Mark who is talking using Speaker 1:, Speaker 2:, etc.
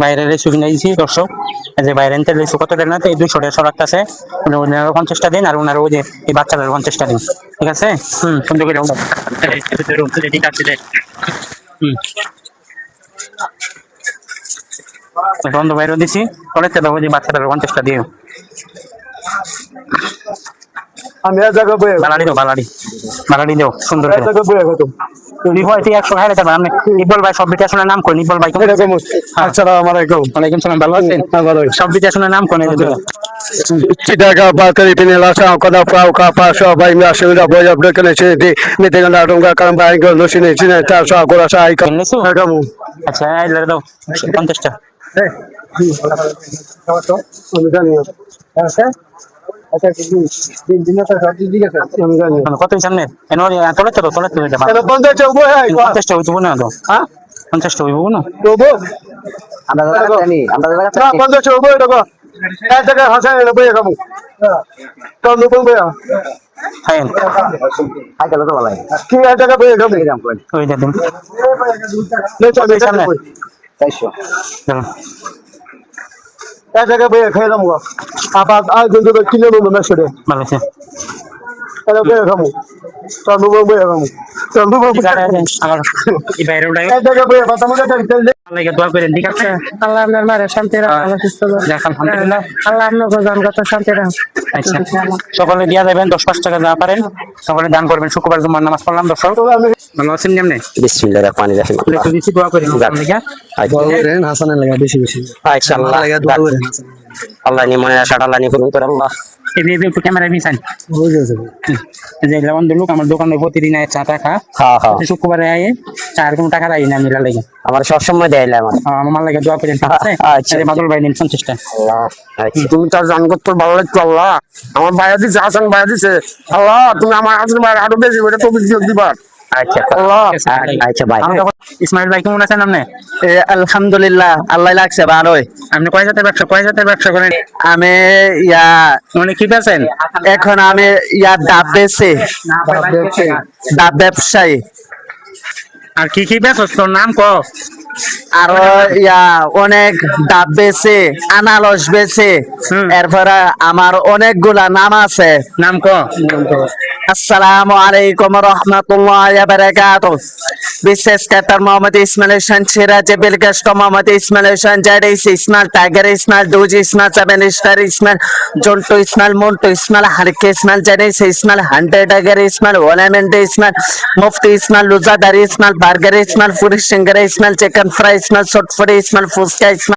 Speaker 1: বাইরের রেসু কিনে দিয়েছি দর্শক, এই যে বাইরের রেসু কত টাকা না, এই 200 টাকা সরাক আছে, ওনারও 50টা দিন আর ওনারও ওই যে এই বাচ্চাদের 50টা দিন, ঠিক আছে? সুন্দর করে ঠিক আছে। বন্ধ বাইরে দিছি, পরে দেবো যে বাচ্চাদের 50টা দিও।
Speaker 2: আমি এক জায়গা বয়ে
Speaker 1: বালাড়ি দেও সুন্দর করে।
Speaker 2: এক জায়গা বয়ে গেছো
Speaker 1: নিবল তুই 100 খাইলে যাবে আপনি। নিবল ভাই সব বিটা শুনে নাম কই, নিবল ভাই
Speaker 2: এরকম। আসসালামু আলাইকুম।
Speaker 1: ওয়ালাইকুম সালাম, ভালো আছেন?
Speaker 2: ভালো।
Speaker 1: সব বিটা শুনে নাম কোন?
Speaker 2: Chidaga battery pinela sa kada frau ka pa so bai mi ashe da boya break ne che di mi te ganda donga kan bai go no sine sine ta so agora sa ai ka
Speaker 1: এনেছো?
Speaker 2: kamu
Speaker 1: আচ্ছা এই লড়ে দাও 50টা।
Speaker 2: eh আমি জানি আছে আচ্ছা দিন দিন তো সব দিক আছে আমি জানি
Speaker 1: কত সামনে এনো তোলে এটা
Speaker 2: এটা বন্ধ আছে বই আই
Speaker 1: 50টা হইতো না তো?
Speaker 2: হ্যাঁ
Speaker 1: 50টা হইবো না
Speaker 2: তো বো
Speaker 3: আমরা জানি আমরা
Speaker 2: না বন্ধ আছে বই দেখো এক জায়গা হাসা এনে বই কামু তো নুবন বই
Speaker 1: ফাইন
Speaker 3: হাই চলো তো ভালো
Speaker 2: কি এক জায়গা বই কামু
Speaker 1: ওই দে দিন
Speaker 2: নে চল
Speaker 1: সামনে।
Speaker 2: বই
Speaker 3: 400
Speaker 2: এক জায়গা বই খাই দামু আবার আই কিন্তু কিলো নো না সেরে
Speaker 1: ভালো আছে।
Speaker 2: এটা বই কামু তো নুবন বই কামু তো নুবন
Speaker 1: আমার এই বাইরে উঠাই
Speaker 2: এক জায়গা বই বাতা মজা তেল
Speaker 1: লাগে দোয়া করেন, ঠিক আছে?
Speaker 4: আল্লাহ আপনার মারে শান্তি রাখ, আল্লাহ সুস্থ রাখ।
Speaker 1: যাক আলহামদুলিল্লাহ।
Speaker 4: আল্লাহ আপনার গোজান কত শান্তি রাখ।
Speaker 1: আচ্ছা সকলে দিয়া যাবেন 10-5 টাকা যা পারেন সকলে দান করবেন। শুক্রবার জুমার নামাজ পড়লাম দর্শক, ভালো আছেন কেমনে?
Speaker 3: বিসমিল্লাহির রহমানির রহিম
Speaker 1: একটু বেশি দোয়া করেন আপনারা।
Speaker 2: হাসানের লাগা বেশি বেশি
Speaker 3: ইনশাআল্লাহ আল্লাহ নি মনে আশা আল্লাহ নি পূরণ করে আল্লাহ
Speaker 1: এই একটু ক্যামেরা মিশান
Speaker 2: হয়ে যাবে
Speaker 1: যে লবণ লোক আমার দোকানে প্রতিদিন আয় চা টাকা,
Speaker 3: হ্যাঁ হ্যাঁ
Speaker 1: শুক্রবারে আয় চার কোনো টাকা রাখি না মিলা লাগে।
Speaker 3: আমার সব সময় দেয়লা
Speaker 1: আমার লাগে দোয়া করেন, ঠিক আছে?
Speaker 3: আচ্ছা।
Speaker 1: বাদল ভাই নিন 50টা।
Speaker 3: আল্লাহ আচ্ছা
Speaker 2: তুমি তার জান করতে ভালো লাগতো আল্লাহ আমার ভাইয়া দিছে হাসান ভাইয়া দিছে আল্লাহ তুমি আমার হাসান ভাই আরো বেশি করে তো বিয়োগ দিবা
Speaker 3: আচ্ছা
Speaker 2: আল্লাহ
Speaker 3: আচ্ছা ভাই
Speaker 1: ইসমাইল ভাই কেমন আছেন আপনি?
Speaker 3: আলহামদুলিল্লাহ আল্লাহ লাগছে ভালোই।
Speaker 1: আপনি কয় জাতের ব্যবসা করেন?
Speaker 3: আমি ইয়া
Speaker 1: মানে কি বেচেন?
Speaker 3: এখন আমি ইয়া ডাব বেচি, ডাব ব্যবসায়ী।
Speaker 1: আর কি কি বেচছ তোর নাম ক?
Speaker 3: আরো ইয়া অনেক ডাব বেচে, আনারস বেচে, এরপরে আমার অনেকগুলা নাম আছে।
Speaker 1: নাম ক?
Speaker 3: আসসালামু আলাইকুম রহমতুল্লাহি ওয়া বারাকাতুহু। বিশেষ ক্যাপ্টেন মোহাম্মদ ইসমাইল হোসেন, সিরাজ বিলকেস্ট মোহাম্মদ ইসমাইল হোসেন, জাডিস ইসমাইল, টাইগার ইসমাইল, দুজ ইসমাইল, সেভেন স্টার ইসমাইল, জন্টু ইসমাইল, মন্টু ইসমাইল, হারকে ইসমাইল, জাডিস ইসমাইল, হান্ড্রেড টাইগার ইসমাইল, ওলামেন্ট ইসমাইল, মুফতি ইসমাইল, লুজাদার Ismail, burger Ismail, puri singer Ismail, chicken fry Ismail, short fry Ismail, fuchka Ismail.